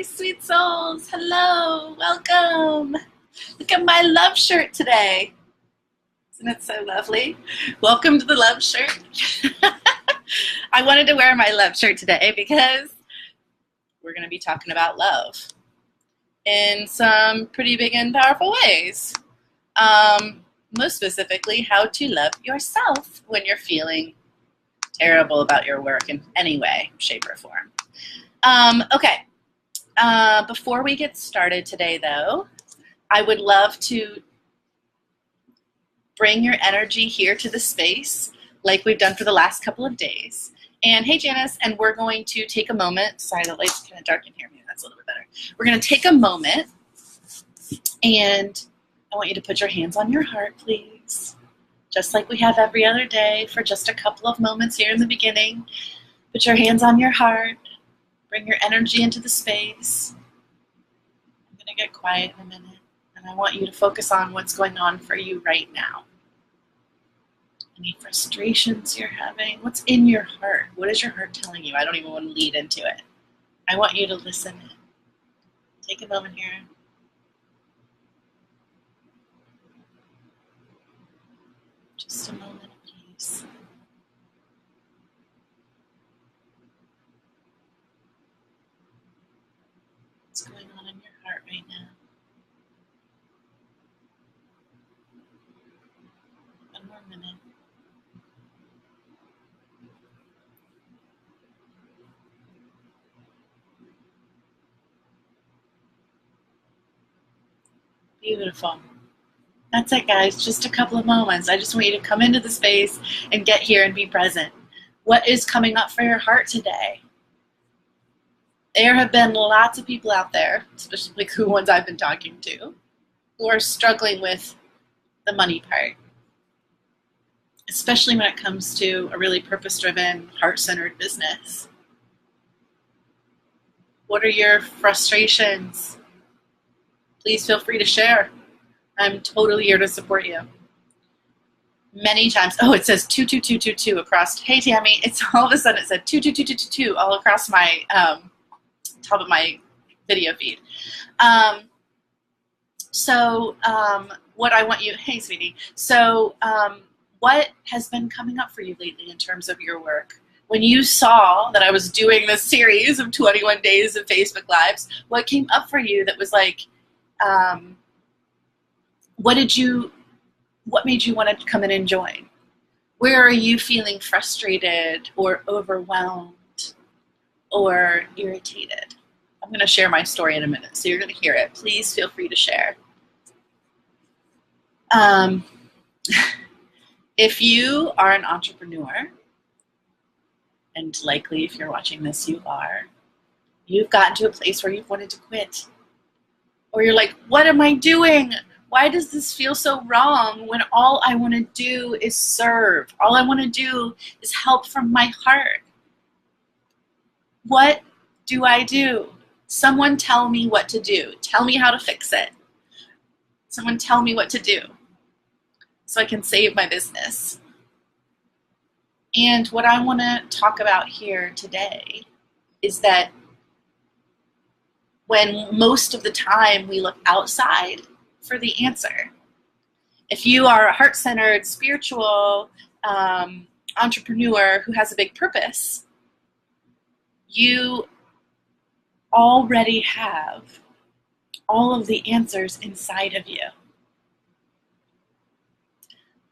sweet souls. Hello, welcome. Look at my love shirt today. Isn't it so lovely? Welcome to the love shirt. I wanted to wear my love shirt today because we're going to be talking about love in some pretty big and powerful ways. Most specifically, how to love yourself when you're feeling terrible about your work in any way, shape, or form. Okay. Before we get started today, though, I would love to bring your energy here to the space like we've done for the last couple of days. And hey, Janice, and we're going to take a moment. Sorry, the light's kind of dark in here. Maybe that's a little bit better. We're going to take a moment, and I want you to put your hands on your heart, please. Just like we have every other day for just a couple of moments here in the beginning. Put your hands on your heart. Bring your energy into the space. I'm going to get quiet in a minute, and I want you to focus on what's going on for you right now. Any frustrations you're having? What's in your heart? What is your heart telling you? I don't even want to lead into it. I want you to listen. Take a moment here. Just a moment of peace. What's going on in your heart right now? One more minute. Beautiful. That's it, guys. Just a couple of moments. I just want you to come into the space and get here and be present. What is coming up for your heart today? There have been lots of people out there, especially the ones I've been talking to, who are struggling with the money part, especially when it comes to a really purpose-driven, heart-centered business. What are your frustrations? Please feel free to share. I'm totally here to support you. Many times, oh, it says 22222 across. Hey, Tammy, it's all of a sudden it said 22222 all across my top of my video feed. What I want you, hey, sweetie. So, what has been coming up for you lately in terms of your work? When you saw that I was doing this series of 21 days of Facebook Lives, what came up for you that was like, what made you want to come in and join? Where are you feeling frustrated or overwhelmed or irritated? I'm going to share my story in a minute, so you're going to hear it. Please feel free to share. If you are an entrepreneur, and likely if you're watching this, you are, you've gotten to a place where you've wanted to quit. Or you're like, what am I doing? Why does this feel so wrong when all I want to do is serve? All I want to do is help from my heart. What do I do? Someone tell me what to do. Tell me how to fix it. Someone tell me what to do so I can save my business. And what I want to talk about here today is that when most of the time we look outside for the answer. If you are a heart-centered, spiritual entrepreneur who has a big purpose, you already have all of the answers inside of you.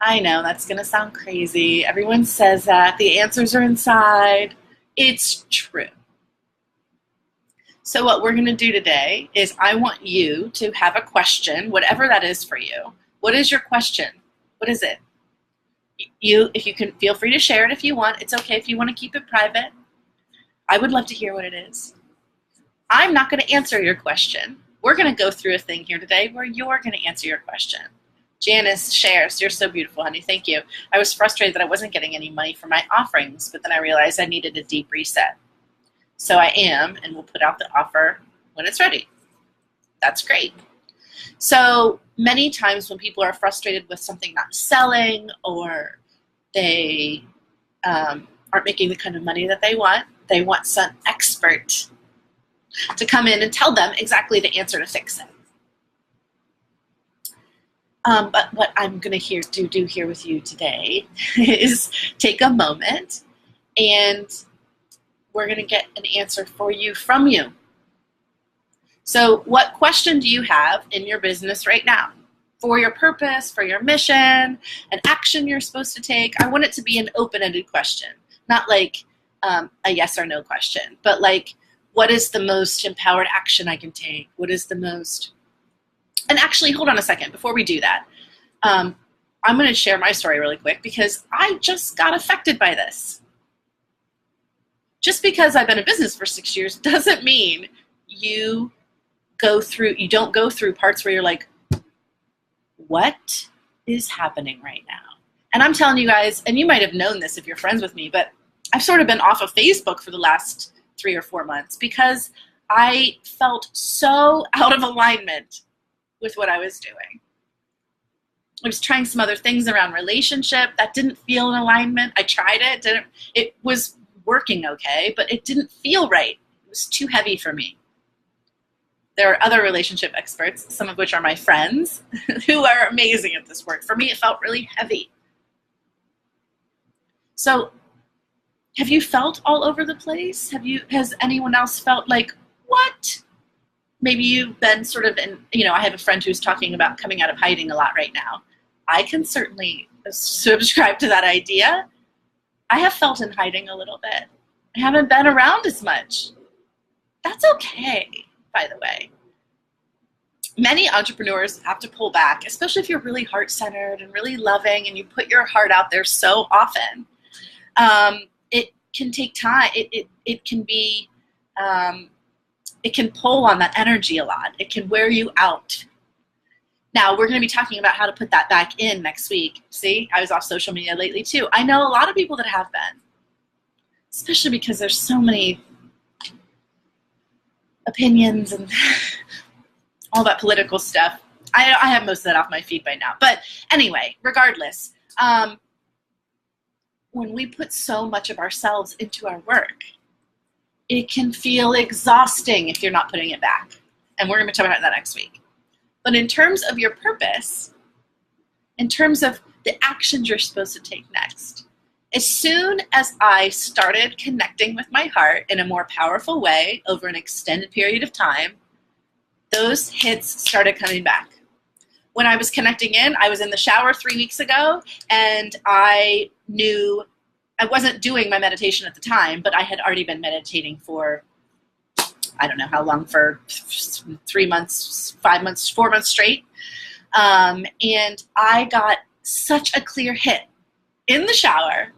I know that's going to sound crazy. Everyone says that. The answers are inside. It's true. So what we're going to do today is I want you to have a question, whatever that is for you. What is your question? What is it? If you can, feel free to share it if you want. It's okay if you want to keep it private. I would love to hear what it is. I'm not going to answer your question. We're going to go through a thing here today where you're going to answer your question. Janice shares, you're so beautiful, honey. Thank you. I was frustrated that I wasn't getting any money for my offerings, but then I realized I needed a deep reset. So I am, and we'll put out the offer when it's ready. That's great. So many times when people are frustrated with something not selling or they aren't making the kind of money that they want some expert to come in and tell them exactly the answer to fix it. But what I'm going to do here with you today is take a moment, and we're going to get an answer for you from you. So what question do you have in your business right now? For your purpose, for your mission, an action you're supposed to take? I want it to be an open-ended question, not like a yes or no question, but like, what is the most empowered action I can take? What is the most... And actually, hold on a second. Before we do that, I'm going to share my story really quick because I just got affected by this. Just because I've been in business for 6 years doesn't mean you don't go through parts where you're like, what is happening right now? And I'm telling you guys, and you might have known this if you're friends with me, but I've sort of been off of Facebook for the last 3 or 4 months because I felt so out of alignment with what I was doing. I was trying some other things around relationship that didn't feel in alignment. I tried it, it was working okay, but it didn't feel right. It was too heavy for me. There are other relationship experts, some of which are my friends, who are amazing at this work. For me, it felt really heavy. So have you felt all over the place? Has anyone else felt like, what? Maybe you've been sort of in, I have a friend who's talking about coming out of hiding a lot right now. I can certainly subscribe to that idea. I have felt in hiding a little bit. I haven't been around as much. That's okay, by the way. Many entrepreneurs have to pull back, especially if you're really heart-centered and really loving and you put your heart out there so often. It can take time. It can be, it can pull on that energy a lot. It can wear you out. Now, we're going to be talking about how to put that back in next week. See, I was off social media lately too. I know a lot of people that have been, especially because there's so many opinions and all that political stuff. I have most of that off my feed by now. But anyway, regardless, when we put so much of ourselves into our work, it can feel exhausting if you're not putting it back. And we're going to be talking about that next week. But in terms of your purpose, in terms of the actions you're supposed to take next, as soon as I started connecting with my heart in a more powerful way over an extended period of time, those hits started coming back. When I was connecting in, I was in the shower 3 weeks ago, and I knew I wasn't doing my meditation at the time, but I had already been meditating for, I don't know how long, for 3 months, 5 months, 4 months straight. And I got such a clear hit in the shower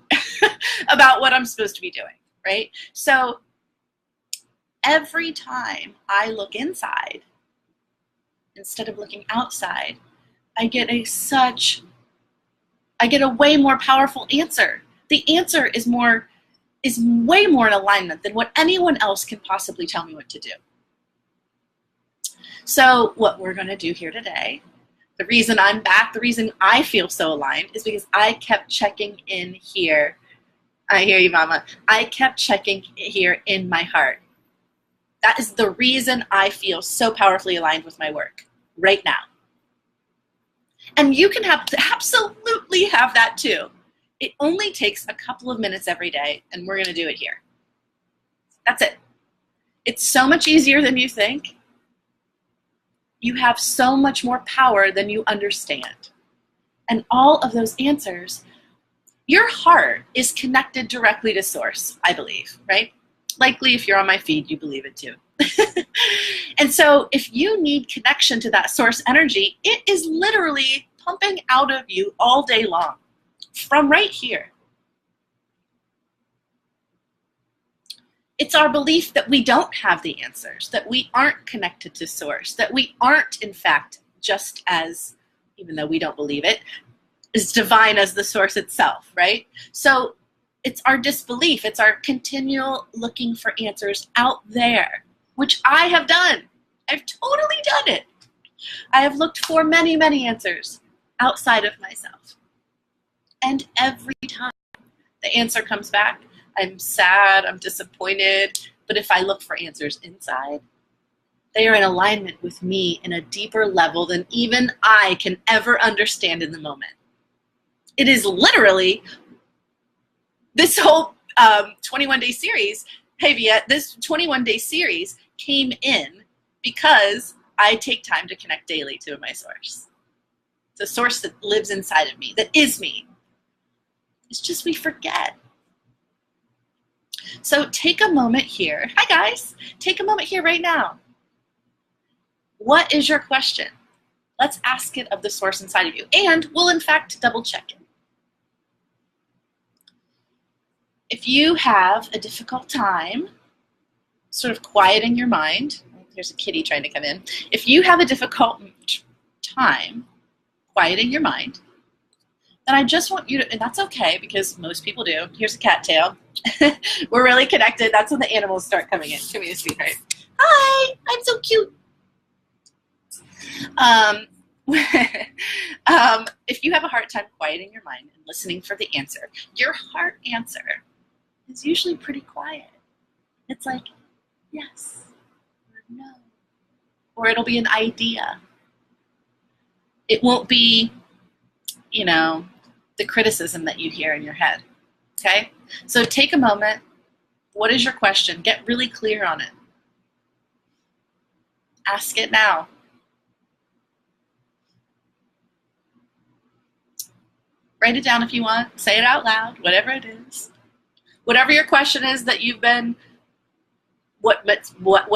about what I'm supposed to be doing, right? So every time I look inside, instead of looking outside, I get a way more powerful answer. The answer is way more in alignment than what anyone else can possibly tell me what to do. So what we're going to do here today, the reason I'm back, the reason I feel so aligned is because I kept checking in here. I hear you, Mama. I kept checking here in my heart. That is the reason I feel so powerfully aligned with my work right now. And you can absolutely have that too. It only takes a couple of minutes every day, and we're going to do it here. That's it. It's so much easier than you think. You have so much more power than you understand. And all of those answers, your heart is connected directly to source, I believe, right? Likely if you're on my feed, you believe it too. And so if you need connection to that source energy, it is literally pumping out of you all day long from right here. It's our belief that we don't have the answers, that we aren't connected to source, that we aren't, in fact, just as, even though we don't believe it, as divine as the source itself, right? So it's our disbelief. It's our continual looking for answers out there, which I have done. I've totally done it. I have looked for many, many answers outside of myself. And every time the answer comes back, I'm sad, I'm disappointed. But if I look for answers inside, They are in alignment with me in a deeper level than even I can ever understand in the moment. It is literally this whole 21-day series. Hey, Viet, this 21-day series came in because I take time to connect daily to my source. The source that lives inside of me, that is me. It's just we forget. So take a moment here. Hi, guys. Take a moment here right now. What is your question? Let's ask it of the source inside of you. And we'll, in fact, double check it. If you have a difficult time sort of quieting your mind, there's a kitty trying to come in. If you have a difficult time quieting your mind, then I just want you to, and that's okay because most people do. Here's a cat tail. We're really connected. That's when the animals start coming in. Come here, sweetheart. Hi, I'm so cute. If you have a hard time quieting your mind and listening for the answer, your heart answer is usually pretty quiet. It's like, yes, or no, or it'll be an idea. It won't be, you know, the criticism that you hear in your head, okay? So take a moment. What is your question? Get really clear on it. Ask it now. Write it down if you want. Say it out loud, whatever it is. Whatever your question is that you've been, what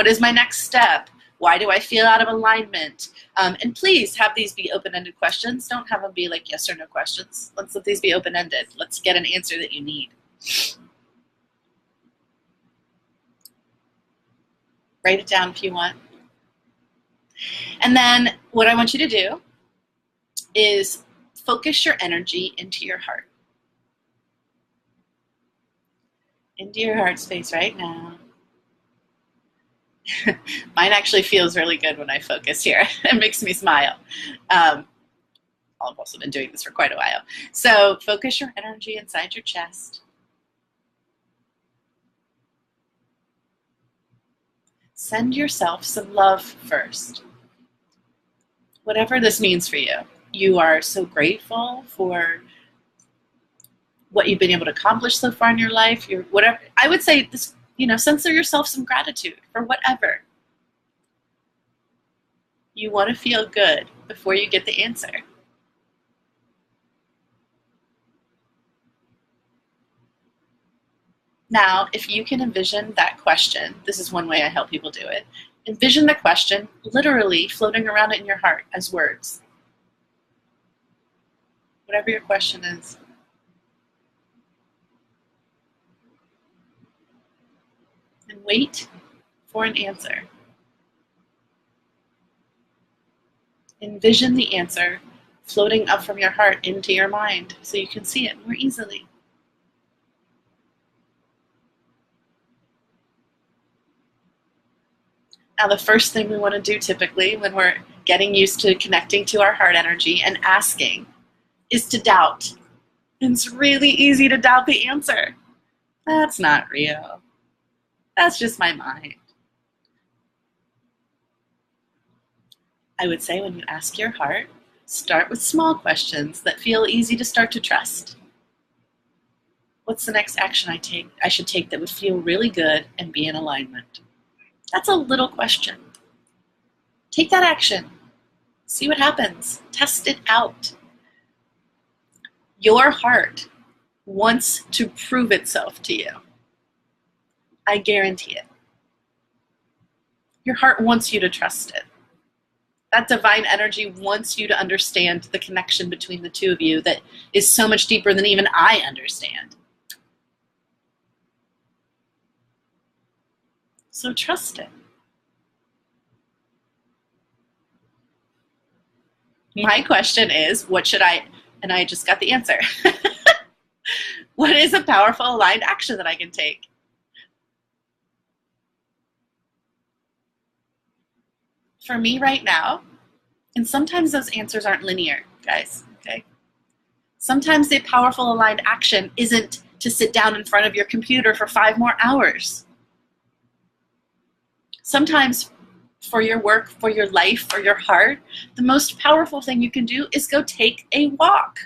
is my next step? Why do I feel out of alignment? And please have these be open-ended questions. Don't have them be like yes or no questions. Let's let these be open-ended. Let's get an answer that you need. Write it down if you want. And then what I want you to do is focus your energy into your heart. Into your heart space right now. Mine actually feels really good when I focus here. It makes me smile. I've also been doing this for quite a while. So focus your energy inside your chest. Send yourself some love first. Whatever this means for you. You are so grateful for what you've been able to accomplish so far in your life. You're whatever. I would say this, censor yourself some gratitude for whatever. You want to feel good before you get the answer. Now, if you can envision that question, this is one way I help people do it. Envision the question literally floating around in your heart as words. Whatever your question is. And wait for an answer. Envision the answer floating up from your heart into your mind so you can see it more easily. Now, the first thing we want to do typically when we're getting used to connecting to our heart energy and asking is to doubt. It's really easy to doubt the answer. That's not real. That's just my mind. I would say when you ask your heart, start with small questions that feel easy to start to trust. What's the next action I should take that would feel really good and be in alignment? That's a little question. Take that action. See what happens. Test it out. Your heart wants to prove itself to you. I guarantee it. Your heart wants you to trust it. That divine energy wants you to understand the connection between the two of you that is so much deeper than even I understand. So trust it. My question is, and I just got the answer. What is a powerful aligned action that I can take? For me right now, and sometimes those answers aren't linear, guys, okay? Sometimes the powerful aligned action isn't to sit down in front of your computer for 5 more hours. Sometimes for your work, for your life, for your heart, the most powerful thing you can do is go take a walk,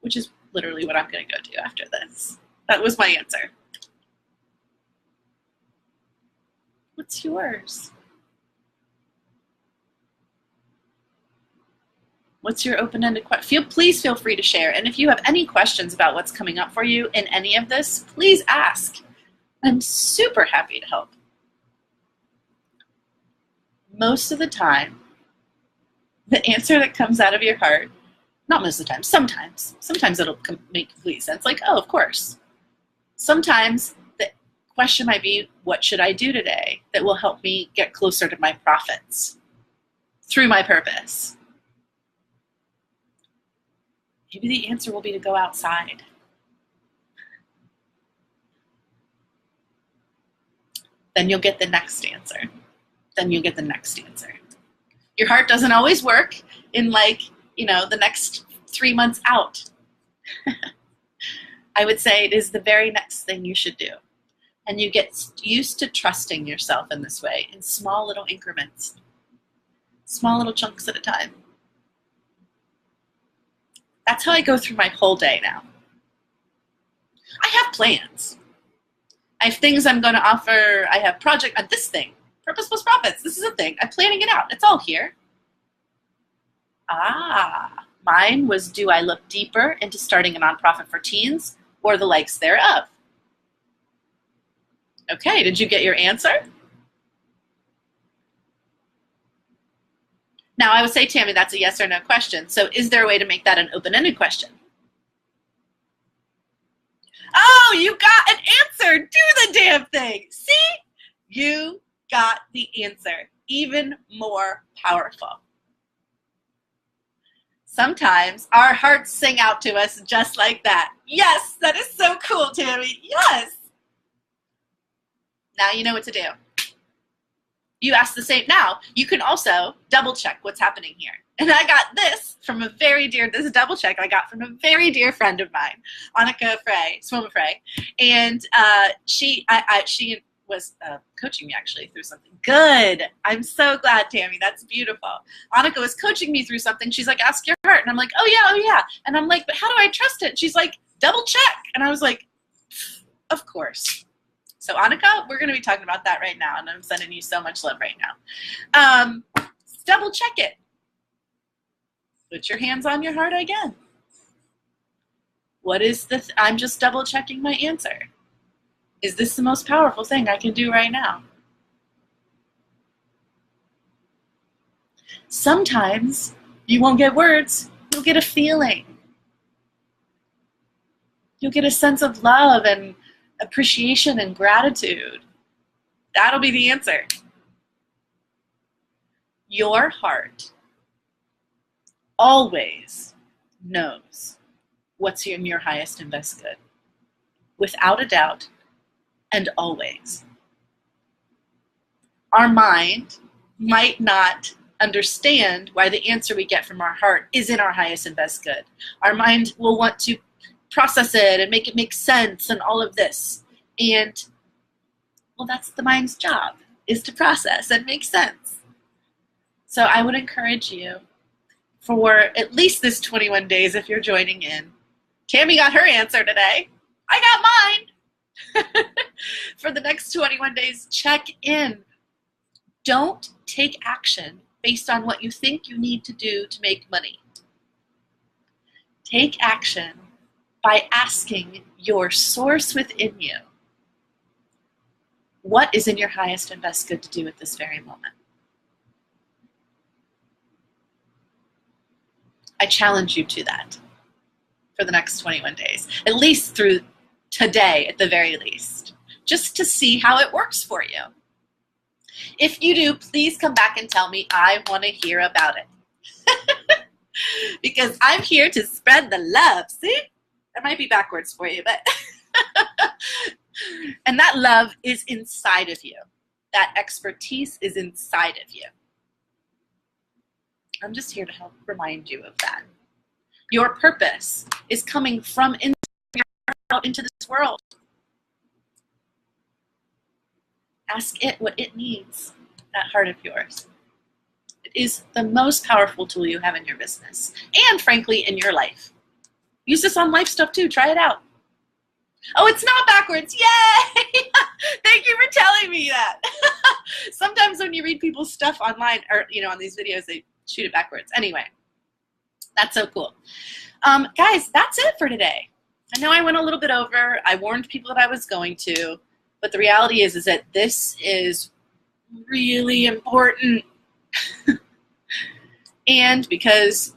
which is literally what I'm going to go do after this. That was my answer. What's yours? What's your open-ended question? Please feel free to share. And if you have any questions about what's coming up for you in any of this, please ask. I'm super happy to help. Most of the time, the answer that comes out of your heart, not most of the time, sometimes it'll make complete sense, like, oh, of course. Sometimes the question might be, what should I do today that will help me get closer to my profits through my purpose? Maybe the answer will be to go outside. Then you'll get the next answer. Then you'll get the next answer. Your heart doesn't always work in the next 3 months out. I would say it is the very next thing you should do. And you get used to trusting yourself in this way, in small little increments, small little chunks at a time. That's how I go through my whole day now. I have plans. I have things I'm going to offer. I have this thing, Purpose Plus Profits. This is a thing. I'm planning it out. It's all here. Mine was, do I look deeper into starting a nonprofit for teens or the likes thereof? Okay, did you get your answer? Now, I would say, Tammy, that's a yes or no question. So is there a way to make that an open-ended question? Oh, you got an answer. Do the damn thing. See? You got the answer. Even more powerful. Sometimes our hearts sing out to us just like that. Yes, that is so cool, Tammy. Yes. Now you know what to do. You ask the same. Now, you can also double check what's happening here. And I got this from this double check I got from a very dear friend of mine, Annika Swoma Frey. And she was coaching me actually through something. Good. I'm so glad, Tammy. That's beautiful. Annika was coaching me through something. She's like, ask your heart. And I'm like, oh yeah. And I'm like, but how do I trust it? She's like, double check. And I was like, of course. So Annika, we're going to be talking about that right now, and I'm sending you so much love right now. Double check it. Put your hands on your heart again. What is I'm just double checking my answer. Is this the most powerful thing I can do right now? Sometimes you won't get words, you'll get a feeling. You'll get a sense of love and appreciation and gratitude. That'll be the answer. Your heart always knows what's in your highest and best good, without a doubt, and always. Our mind might not understand why the answer we get from our heart is in our highest and best good. Our mind will want to process it and make it make sense and all of this. And, well, that's the mind's job, is to process and make sense. So I would encourage you for at least this 21 days if you're joining in. Tammy got her answer today. I got mine. For the next 21 days, check in. Don't take action based on what you think you need to do to make money. Take action by asking your source within you, what is in your highest and best good to do at this very moment? I challenge you to that for the next 21 days, at least through today at the very least, just to see how it works for you. If you do, please come back and tell me. I want to hear about it. Because I'm here to spread the love. See? That might be backwards for you, but and that love is inside of you. That expertise is inside of you. I'm just here to help remind you of that. Your purpose is coming from inside your heart out into this world. Ask it what it needs. that heart of yours. It is the most powerful tool you have in your business and, frankly, in your life. Use this on life stuff too. Try it out. Oh, it's not backwards. Yay! Thank you for telling me that. Sometimes when you read people's stuff online or, on these videos, they shoot it backwards. Anyway, that's so cool. Guys, that's it for today. I know I went a little bit over. I warned people that I was going to, but the reality is that this is really important. And because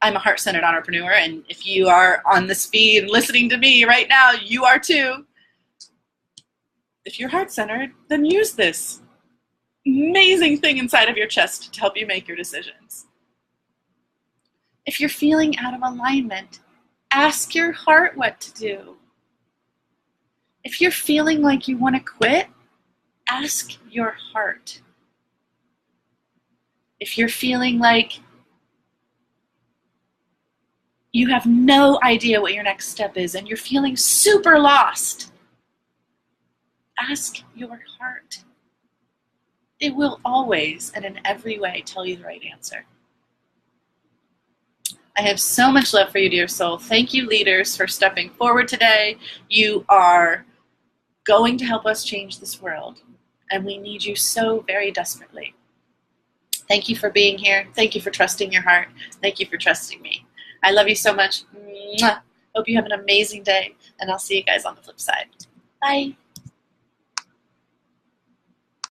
I'm a heart-centered entrepreneur, and if you are on this feed listening to me right now, you are too. If you're heart-centered, then use this amazing thing inside of your chest to help you make your decisions. If you're feeling out of alignment, ask your heart what to do. If you're feeling like you want to quit, ask your heart. If you're feeling like you have no idea what your next step is and you're feeling super lost, ask your heart. It will always and in every way tell you the right answer. I have so much love for you, dear soul. Thank you, leaders, for stepping forward today. You are going to help us change this world, and we need you so very desperately. Thank you for being here. Thank you for trusting your heart. Thank you for trusting me. I love you so much. Mwah. Hope you have an amazing day, and I'll see you guys on the flip side. Bye.